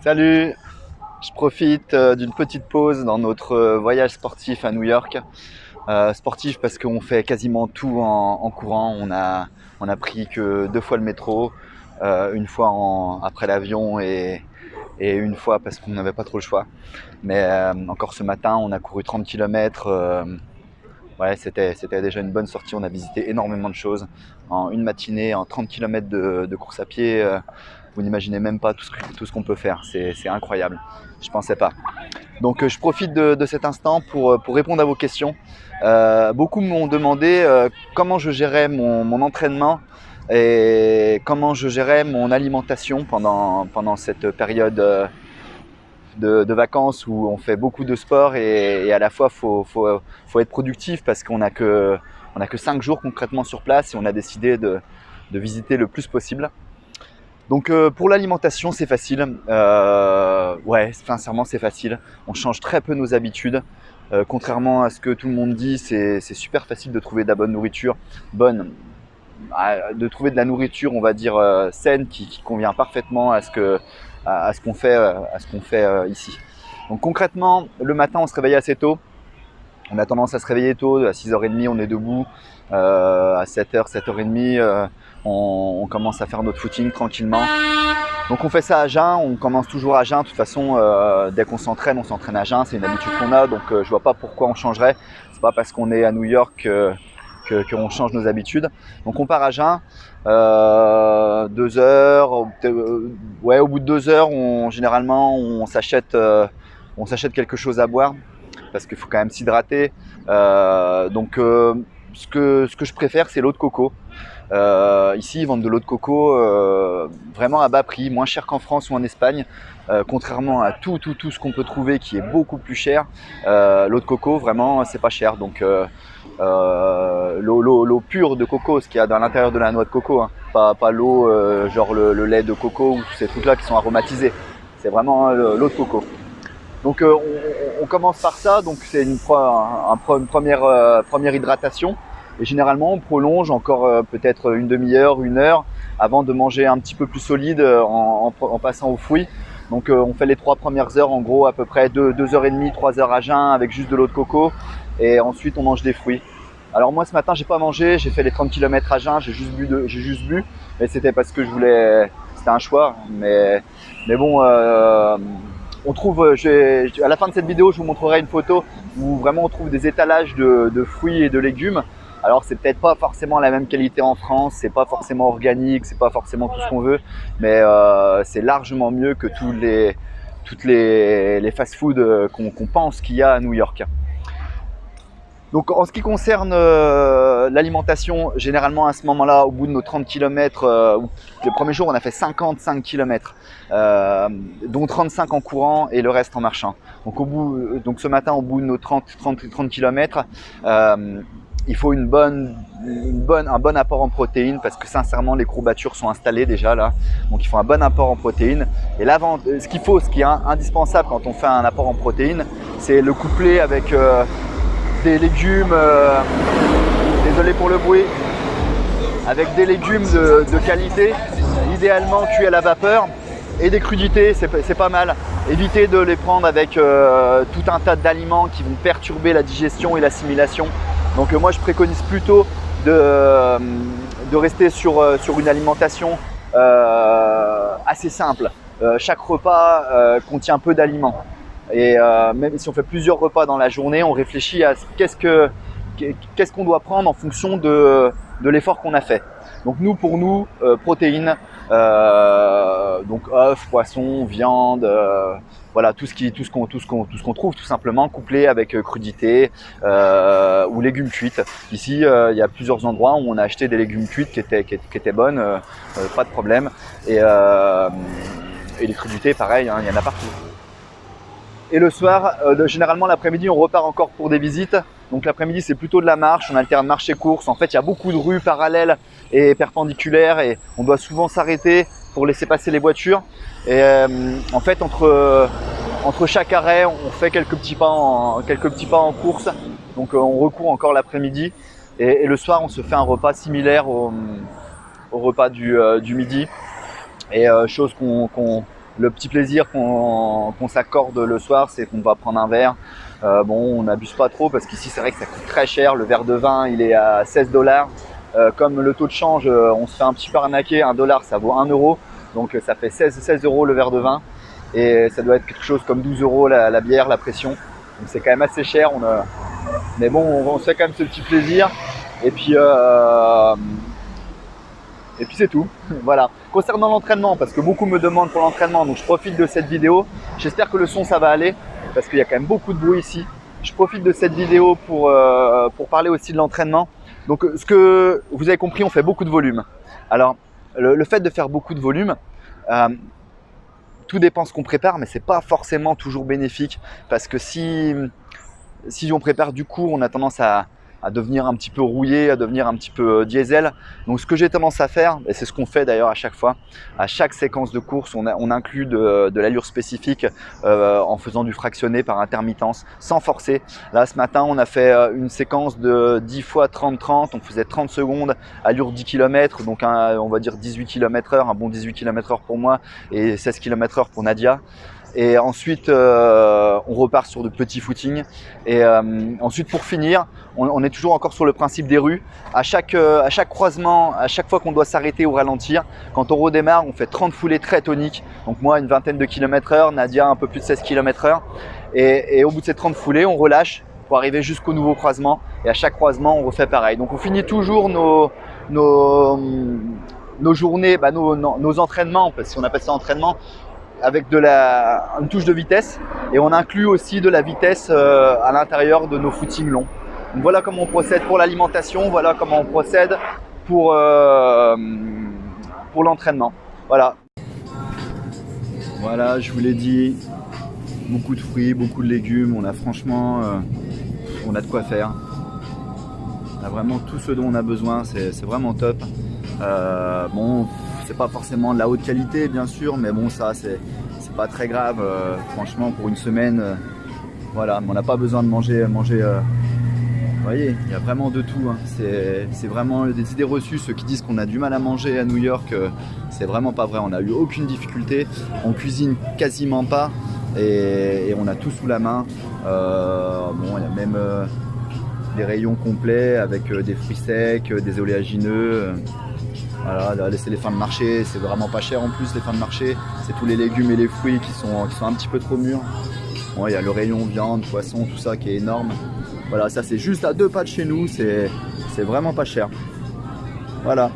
Salut, je profite d'une petite pause dans notre voyage sportif à New York. Sportif parce qu'on fait quasiment tout en courant. On a pris que 2 fois le métro, une fois après l'avion et une fois parce qu'on n'avait pas trop le choix. Mais encore ce matin, on a couru 30 km. Ouais, c'était déjà une bonne sortie. On a visité énormément de choses. En une matinée, en 30 km de course à pied, vous n'imaginez même pas tout ce qu'on peut faire. C'est incroyable. Je pensais pas. Donc je profite de cet instant pour répondre à vos questions. Beaucoup m'ont demandé comment je gérais mon entraînement et comment je gérais mon alimentation pendant cette période de vacances où on fait beaucoup de sport et à la fois faut être productif parce qu'on n'a que 5 jours concrètement sur place et on a décidé de visiter le plus possible. Donc pour l'alimentation c'est facile, ouais sincèrement c'est facile, on change très peu nos habitudes, contrairement à ce que tout le monde dit, c'est super facile de trouver de la bonne nourriture, de trouver de la nourriture on va dire saine qui convient parfaitement à ce qu'on fait ici. Donc concrètement le matin on se réveille assez tôt, on a tendance à se réveiller tôt, à 6h30 on est debout, à 7h, 7h30 on commence à faire notre footing tranquillement. Donc on fait ça à jeun, on commence toujours à jeun, de toute façon dès qu'on s'entraîne, on s'entraîne à jeun, c'est une habitude qu'on a, donc je vois pas pourquoi on changerait, c'est pas parce qu'on est à New York qu'on change nos habitudes. Donc on part à jeun, 2 heures, ouais au bout de 2 heures, généralement on s'achète quelque chose à boire, parce qu'il faut quand même s'hydrater. Donc ce que je préfère c'est l'eau de coco. Ici ils vendent de l'eau de coco vraiment à bas prix, moins cher qu'en France ou en Espagne, contrairement à tout ce qu'on peut trouver qui est beaucoup plus cher. L'eau de coco vraiment c'est pas cher, donc l'eau pure de coco, ce qu'il y a dans l'intérieur de la noix de coco, hein. Pas l'eau genre le lait de coco ou ces trucs là qui sont aromatisés, c'est vraiment l'eau de coco. Donc on commence par ça, donc c'est une première hydratation et généralement on prolonge encore peut-être une demi-heure, 1 heure avant de manger un petit peu plus solide en passant aux fruits. Donc on fait les 3 premières heures en gros à peu près 2h30, 3 heures à jeun avec juste de l'eau de coco et ensuite on mange des fruits. Alors moi ce matin j'ai pas mangé, j'ai fait les 30 km à jeun, j'ai juste bu, mais c'était parce que c'était un choix, mais bon on trouve, à la fin de cette vidéo, je vous montrerai une photo où vraiment on trouve des étalages de fruits et de légumes. Alors c'est peut-être pas forcément la même qualité en France, c'est pas forcément organique, c'est pas forcément tout ce qu'on veut, mais c'est largement mieux que toutes les fast-food qu'on pense qu'il y a à New York. Donc en ce qui concerne l'alimentation, généralement à ce moment-là, au bout de nos 30 km, le premier jour on a fait 55 km, dont 35 en courant et le reste en marchant. Donc ce matin au bout de nos 30 km, il faut un bon apport en protéines parce que sincèrement les courbatures sont installées déjà là, donc il faut un bon apport en protéines. Et là, ce qui est indispensable quand on fait un apport en protéines, c'est le coupler avec des légumes, désolé pour le bruit, avec des légumes de qualité, idéalement cuits à la vapeur, et des crudités, c'est pas mal. Évitez de les prendre avec tout un tas d'aliments qui vont perturber la digestion et l'assimilation. Donc moi je préconise plutôt de rester sur une alimentation assez simple. Chaque repas contient peu d'aliments. Et même si on fait plusieurs repas dans la journée, on réfléchit à qu'est-ce qu'on doit prendre en fonction de l'effort qu'on a fait. Donc pour nous, protéines, donc œufs, poissons, viande, voilà tout ce qu'on trouve tout simplement, couplé avec crudité ou légumes cuits. Ici, il y a plusieurs endroits où on a acheté des légumes cuits qui étaient bonnes, pas de problème. Et les crudités, pareil, hein, il y en a partout. Et le soir, généralement l'après-midi, on repart encore pour des visites. Donc l'après-midi, c'est plutôt de la marche, on alterne marche et course. En fait, il y a beaucoup de rues parallèles et perpendiculaires et on doit souvent s'arrêter pour laisser passer les voitures. Et en fait, entre chaque arrêt, on fait quelques petits pas en course. Donc on recourt encore l'après-midi. Et le soir, on se fait un repas similaire au repas du midi. Et chose qu'on Le petit plaisir qu'on s'accorde le soir, c'est qu'on va prendre un verre. Bon, on n'abuse pas trop parce qu'ici c'est vrai que ça coûte très cher. Le verre de vin, il est à 16 $. Comme le taux de change, on se fait un petit peu arnaquer. 1 $, ça vaut 1 €. Donc ça fait 16 € le verre de vin. Et ça doit être quelque chose comme 12 € la bière, la pression. Donc c'est quand même assez cher. Mais bon, on se fait quand même ce petit plaisir. Et puis c'est tout. Voilà. Concernant l'entraînement, parce que beaucoup me demandent pour l'entraînement, donc je profite de cette vidéo. J'espère que le son ça va aller, parce qu'il y a quand même beaucoup de bruit ici. Je profite de cette vidéo pour parler aussi de l'entraînement. Donc ce que vous avez compris, on fait beaucoup de volume. Alors le fait de faire beaucoup de volume, tout dépend ce qu'on prépare, mais c'est pas forcément toujours bénéfique, parce que si on prépare du court, on a tendance à devenir un petit peu rouillé, à devenir un petit peu diesel. Donc ce que j'ai tendance à faire, et c'est ce qu'on fait d'ailleurs à chaque fois, à chaque séquence de course, on inclut de l'allure spécifique en faisant du fractionné par intermittence, sans forcer. Là ce matin on a fait une séquence de 10 fois 30-30, on faisait 30 secondes, allure 10 km, donc on va dire 18 km/h, un bon 18 km/h pour moi et 16 km/h pour Nadia. Et ensuite, on repart sur de petits footings. Et ensuite, pour finir, on est toujours encore sur le principe des rues. À chaque croisement, à chaque fois qu'on doit s'arrêter ou ralentir, quand on redémarre, on fait 30 foulées très toniques. Donc moi, une vingtaine de km/h, Nadia un peu plus de 16 km/h. Et au bout de ces 30 foulées, on relâche pour arriver jusqu'au nouveau croisement. Et à chaque croisement, on refait pareil. Donc on finit toujours nos journées, nos entraînements, parce qu'on appelle ça entraînement, avec une touche de vitesse, et on inclut aussi de la vitesse à l'intérieur de nos footings longs. Donc voilà comment on procède pour l'alimentation, voilà comment on procède pour l'entraînement. Voilà, je vous l'ai dit, beaucoup de fruits, beaucoup de légumes, on a franchement on a de quoi faire. On a vraiment tout ce dont on a besoin, c'est vraiment top. Bon, c'est pas forcément de la haute qualité bien sûr, mais bon, ça c'est pas très grave. Franchement, pour une semaine, voilà, on n'a pas besoin de manger. Vous voyez, il y a vraiment de tout, hein. C'est vraiment des idées reçues. Ceux qui disent qu'on a du mal à manger à New York, c'est vraiment pas vrai. On n'a eu aucune difficulté, on cuisine quasiment pas et on a tout sous la main. Bon, il y a même des rayons complets avec des fruits secs, des oléagineux. Voilà, laisser les fins de marché, c'est vraiment pas cher en plus les fins de marché. C'est tous les légumes et les fruits qui sont un petit peu trop mûrs. Bon, il y a le rayon viande, poisson, tout ça qui est énorme. Voilà, ça c'est juste à 2 pas de chez nous, c'est vraiment pas cher. Voilà.